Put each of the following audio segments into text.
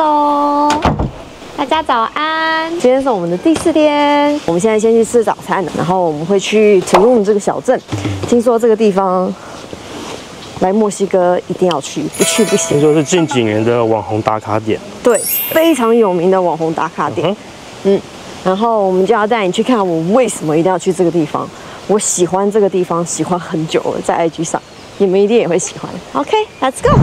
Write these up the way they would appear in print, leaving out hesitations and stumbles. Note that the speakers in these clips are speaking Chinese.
Hello， 大家早安。今天是我们的第4天，我们现在先去吃早餐，然后我们会去Tulum这个小镇。听说这个地方来墨西哥一定要去，不去不行。听说是近几年的网红打卡点，对，非常有名的网红打卡点。然后我们就要带你去看我为什么一定要去这个地方。我喜欢这个地方，喜欢很久了，在 IG 上，你们一定也会喜欢。OK，Let's go。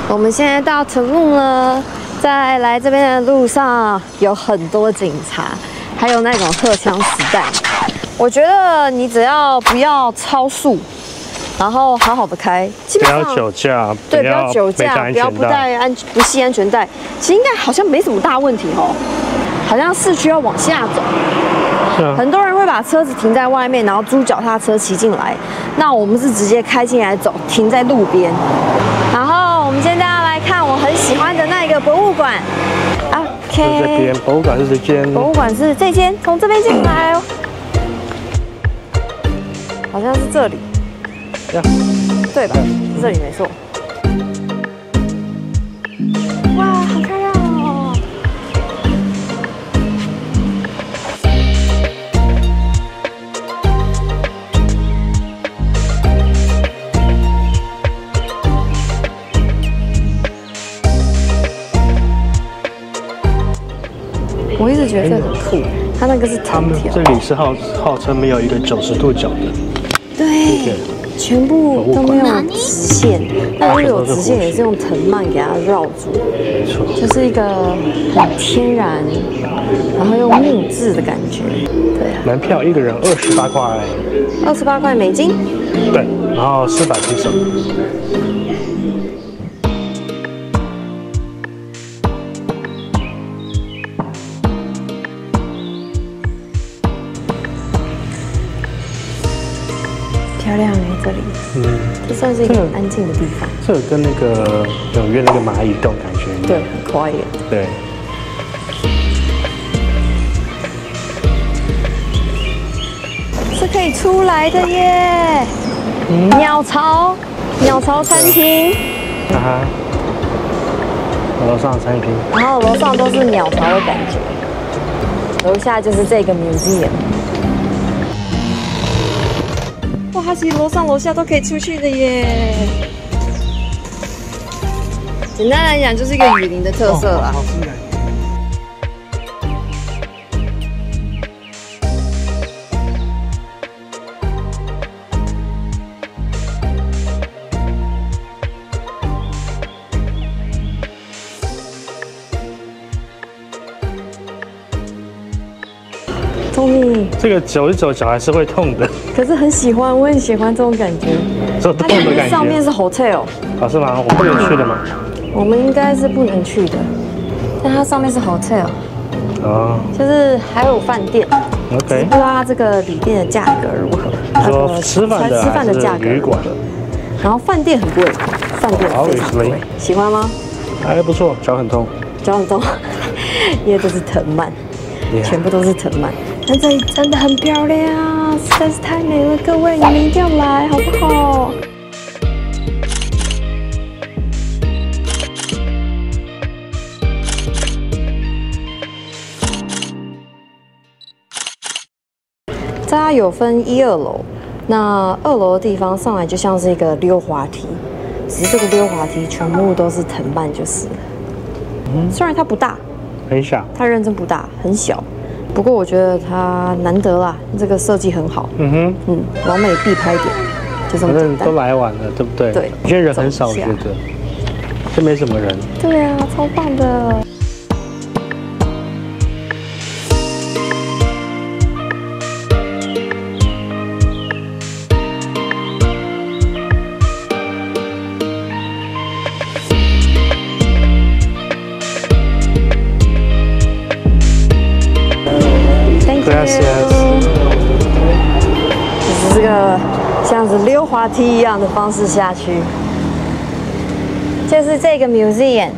我们现在到Tulum了，在来这边的路上有很多警察，还有那种荷枪实弹。我觉得你只要不要超速，然后好好的开，基本上不要酒驾，对，不要酒驾，不要不系安全带，其实应该好像没什么大问题哦。好像市区要往下走。很多人会把车子停在外面，然后租脚踏车骑进来。那我们是直接开进来走，停在路边。然后我们现在要来看我很喜欢的那一个博物馆。OK， 这边博物馆是这间。博物馆是这间，从这边进来哦。好像是这里。对吧？这里没错。哇，好漂亮哦！我一直觉得这很酷，它那个是藤条。这里是号称没有一个90度角的。对。全部都没有直线，那如果有直线，也是用藤蔓给它绕住。没错，就是一个很天然，然后用木质的感觉。对啊。门票一个人28块。28块美金。对，然后400披萨。漂亮这里，这算是一个很安静的地方。这跟那个纽约那个蚂蚁洞感觉一样。对，很 quiet。对。是可以出来的耶！鸟巢餐厅。楼上餐厅。然后楼上都是鸟巢的感觉，楼下就是这个 museum。哇，它其实楼上楼下都可以出去的耶。简单来讲，就是一个雨林的特色啦。Tony， 这个走一走脚还是会痛的，可是很喜欢，我很喜欢这种感觉。这痛的感觉。上面是 hotel， 是吗？我不能去的吗？我们应该是不能去的，但它上面是 hotel， 就是还有饭店。OK， 不知道它这个旅店的价格如何？你说吃饭的价格？旅馆的。然后饭店很贵，饭店非常贵。喜欢吗？还不错，脚很痛。脚很痛，因为这是藤蔓，全部都是藤蔓。但这里真的很漂亮，实在是太美了，各位你们一定要来，好不好？它有分1、2楼，那2楼的地方上来就像是一个溜滑梯，只是这个溜滑梯全部都是藤蔓就是了。虽然它不大，很小，它认真不大，很小。不过我觉得它难得啦，这个设计很好。完美必拍点，就这么简单。都来晚了，对不对？对。有些人很少，我觉得，这没什么人。对啊，超棒的。就是这个像是溜滑梯一样的方式下去，就是这个 museum。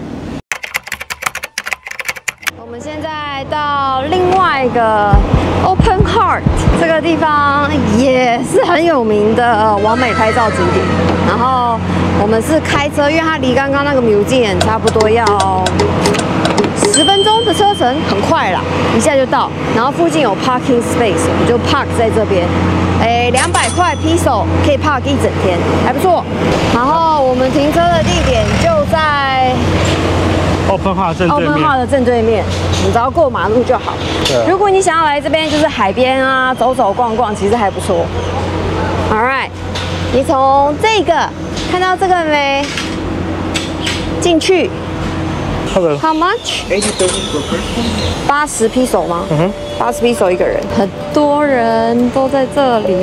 我们现在到另外一个 Open Heart 这个地方，也是很有名的完美拍照景点。然后我们是开车，因为它离刚刚那个 museum 差不多要10分钟的车程，很快啦，一下就到。然后附近有 parking space， 我们就 park 在这边。200块披手可以 park 一整天，还不错。然后我们停车的地点就在 Open Heart 正对面。Open Heart 的正对面，你只要过马路就好。对。如果你想要来这边，就是海边啊，走走逛逛，其实还不错。All right， 你从这个看到这个没？进去。How much? 80披手吗？80披手一个人，很多人都在这里。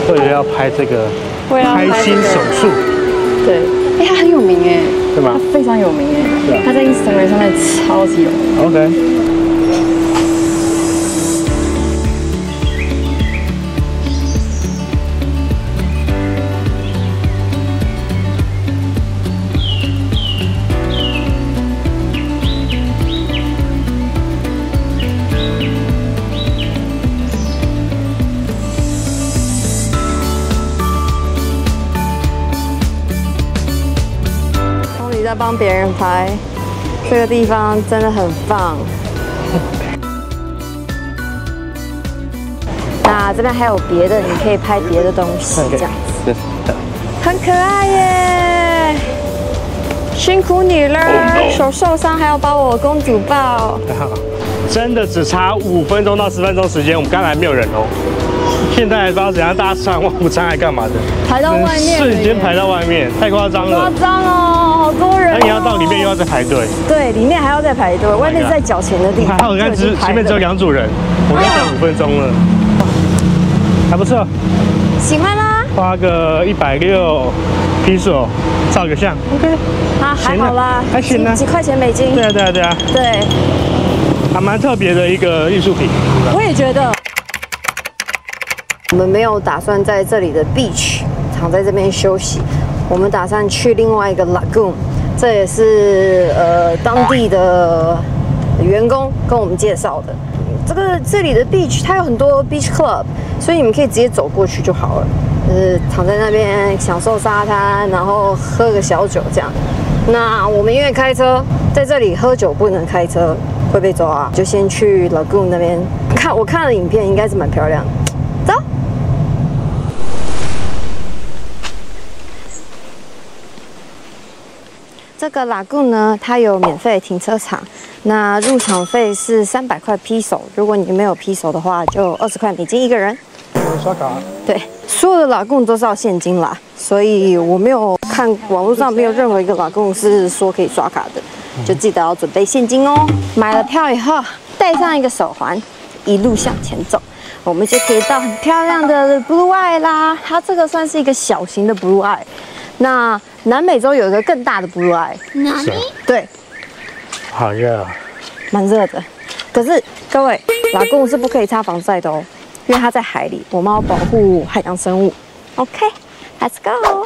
为了要拍这个开心手术，对，他很有名哎，对吗？他非常有名哎，他在 Instagram 上面超级有名。OK。在帮别人拍，这个地方真的很棒。那这边还有别的，你可以拍别的东西，这样子，很可爱耶！辛苦你了，手受伤还要把我公主抱。真的只差5分钟到10分钟时间，我们刚才没有人哦。现在还不知道怎样，大家吃完午餐还干嘛的？排到外面，瞬间排到外面，太夸张了。夸张哦，好多人。那你要到里面又要再排队。对，里面还要再排队，外面是在缴钱的地方。还好，我看前面只有2组人，我刚等5分钟了，还不错。喜欢啦。花个160披索，照个相 ，OK。啊，还好啦，还行啊，几块钱美金。对啊，对啊，对啊。对。还蛮特别的一个艺术品。我也觉得。我们没有打算在这里的 beach 躺在这边休息，我们打算去另外一个 lagoon， 这也是当地的员工跟我们介绍的。这里的 beach 它有很多 beach club， 所以你们可以直接走过去就好了，就是躺在那边享受沙滩，然后喝个小酒这样。那我们因为开车在这里喝酒不能开车，会被抓，就先去 lagoon 那边看。我看了影片，应该是蛮漂亮的。走。这个 lagoon 呢，它有免费停车场，那入场费是300块披手，如果你没有披手的话，就20块美金一个人。刷卡。对，所有的 lagoon 都是要现金啦，所以我没有看网络上没有任何一个 lagoon 是说可以刷卡的，就记得要准备现金哦。买了票以后，戴上一个手环，一路向前走，我们就可以到很漂亮的 Blue Eye 啦。它这个算是一个小型的 Blue Eye。那南美洲有一个更大的 Blue Eye， 哪里？对，好热啊，蛮热的。可是各位，lagoon是不可以擦防晒的哦，因为它在海里，我们要保护海洋生物。OK，Let's go。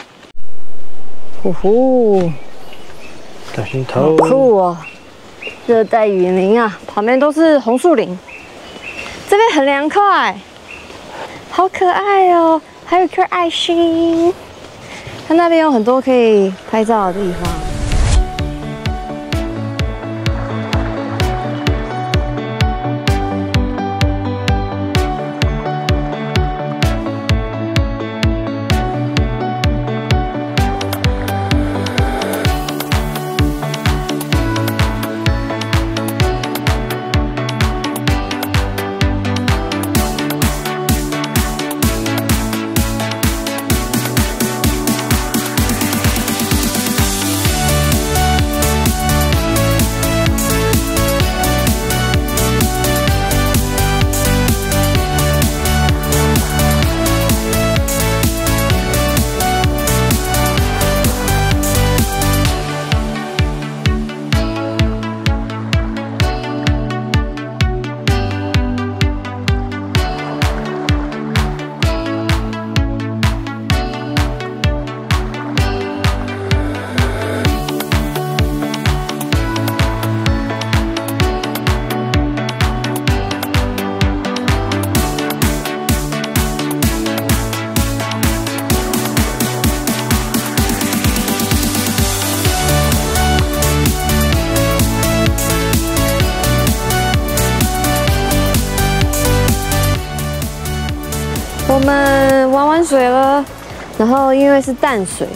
呼呼，小心头。好酷哦！热带雨林啊，旁边都是红树林，这边很凉快，好可爱哦，还有一颗爱心。它那边有很多可以拍照的地方。我们玩完水了，然后因为是淡水，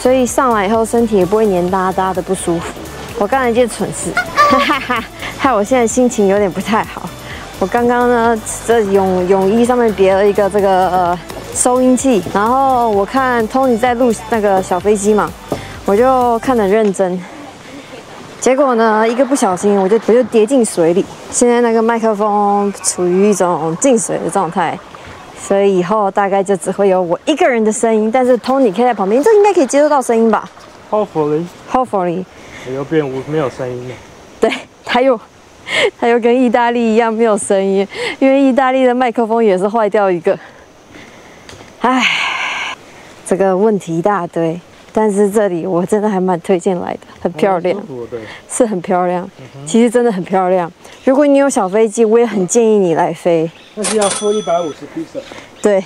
所以上来以后身体也不会黏哒哒的不舒服。我干了一件蠢事，哈哈哈，害我现在心情有点不太好。我刚刚呢，这泳衣上面别了一个这个收音器，然后我看 Tony 在录那个小飞机嘛，我就看得很认真。结果呢，一个不小心我就跌进水里。现在那个麦克风处于一种进水的状态。所以以后大概就只会有我一个人的声音，但是 Tony 可以在旁边，这应该可以接收到声音吧 ？Hopefully， 又变没有声音了。对，他又跟意大利一样没有声音，因为意大利的麦克风也是坏掉一个。唉，这个问题一大堆，但是这里我真的还蛮推荐来的，很漂亮，是很漂亮，其实真的很漂亮。如果你有小飞机，我也很建议你来飞。但是要付150披萨。对，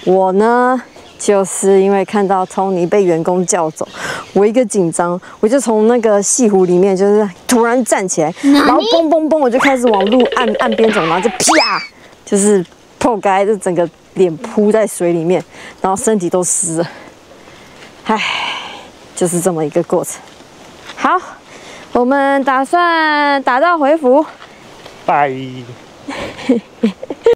我呢，就是因为看到 Tony 被员工叫走，我一个紧张，我就从那个西湖里面就是突然站起来，然后嘣嘣嘣，我就开始往岸边走，然后就啪，就是破开，就整个脸扑在水里面，然后身体都湿了。唉，就是这么一个过程。好，我们打算打道回府。拜。